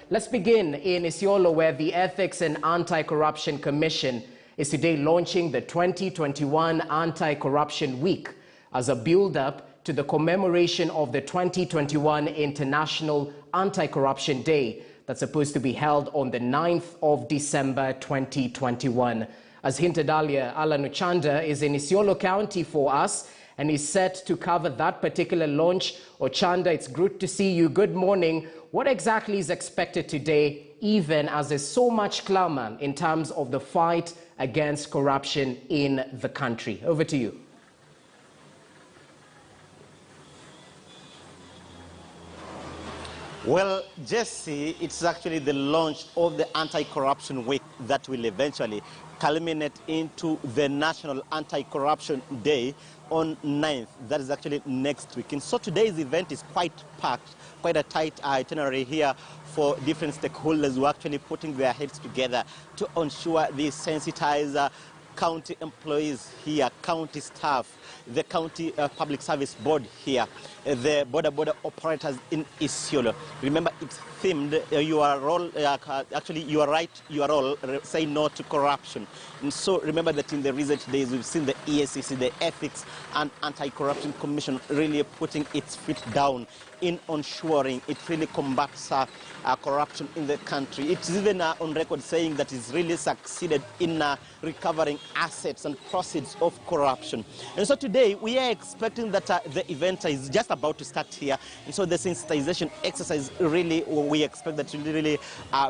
Let's begin in Isiolo, where the Ethics and Anti-Corruption Commission is today launching the 2021 Anti-Corruption Week as a build-up to the commemoration of the 2021 International Anti-Corruption Day that's supposed to be held on the 9th of December 2021. As hinted earlier, Alan Ochanda is in Isiolo County for us and is set to cover that particular launch. Ochanda, it's good to see you. Good morning. What exactly is expected today, even as there's so much clamor in terms of the fight against corruption in the country? Over to you. Well, Jesse, it's actually the launch of the Anti-Corruption Week that will eventually culminate into the National Anti-Corruption Day on 9th. That is actually next week. And so today's event is quite packed, quite a tight itinerary here for different stakeholders who are actually putting their heads together to ensure they sensitize county employees here, county staff, the county public service board here, the border operators in Isiolo. Remember, it's themed. You are all actually, you are right. You are all say no to corruption. And so remember that in the recent days we've seen the EACC, the Ethics and Anti-Corruption Commission, really putting its feet down in ensuring it really combats corruption in the country. It's even on record saying that it's really succeeded in recovering assets and proceeds of corruption. And so today we are expecting that the event is just about to start here. And so the sensitization exercise really, we expect that to really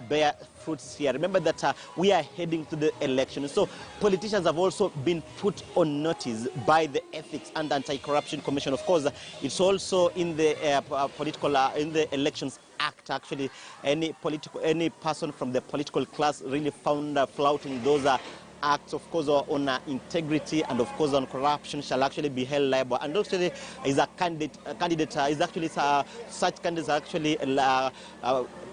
bear fruits here. Remember that we are heading to the election. So politicians have also been put on notice by the Ethics and Anti-Corruption Commission. Of course, it's also in the in the Elections Act. Actually, any person from the political class really found flouting those acts, of course, on integrity and of course on corruption shall actually be held liable. And actually, is a candidate is actually such candidates are actually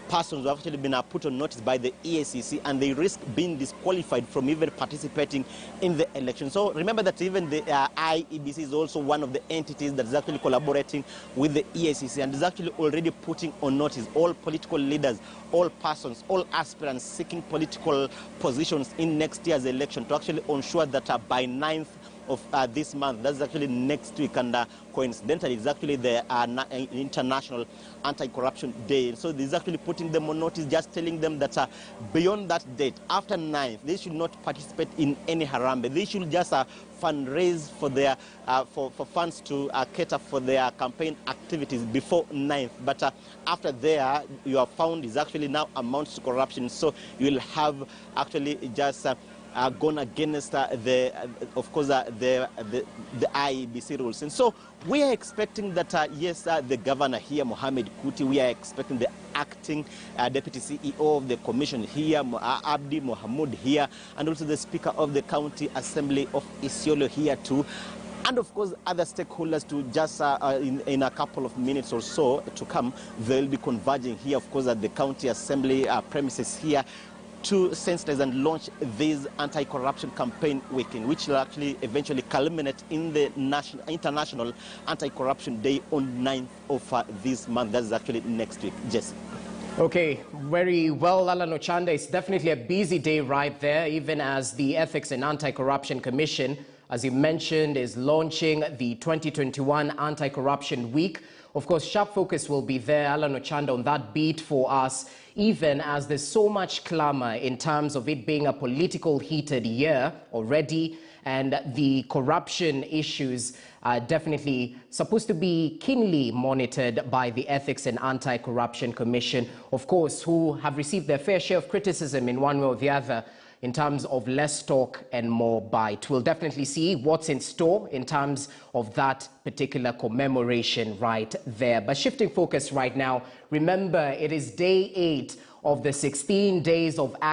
persons who have actually been put on notice by the EACC, and they risk being disqualified from even participating in the election. So remember that even the IEBC is also one of the entities that is actually collaborating with the EACC and is actually already putting on notice all political leaders, all persons, all aspirants seeking political positions in next year's election to actually ensure that by 9th of this month, that's actually next week, and coincidentally, it's actually the International Anti-Corruption Day. So this is actually putting them on notice, just telling them that beyond that date, after 9th, they should not participate in any harambe. They should just fundraise for their for funds to cater for their campaign activities before 9th. But after there, you are found is actually now amounts to corruption. So you will have actually just gone against of course, the IEBC rules. And so we are expecting that, yes, the governor here, Mohamed Kuti, we are expecting the acting deputy CEO of the commission here, Abdi Mohamud here, and also the speaker of the county assembly of Isiolo here too. And of course, other stakeholders to just in a couple of minutes or so to come, they'll be converging here, of course, at the county assembly premises here, to sensitize and launch this anti-corruption campaign weekend, which will actually eventually culminate in the International Anti-Corruption Day on 9th of this month. That is actually next week. Jesse. Okay, very well, Alan Ochanda. It's definitely a busy day right there, even as the Ethics and Anti-Corruption Commission, as you mentioned, is launching the 2021 Anti-Corruption Week. Of course, sharp focus will be there, Alan Ochanda, on that beat for us, even as there's so much clamor in terms of it being a political heated year already, and the corruption issues are definitely supposed to be keenly monitored by the Ethics and Anti-Corruption Commission, of course, who have received their fair share of criticism in one way or the other in terms of less talk and more bite. We'll definitely see what's in store in terms of that particular commemoration right there. But shifting focus right now, remember, it is day 8 of the 16 days of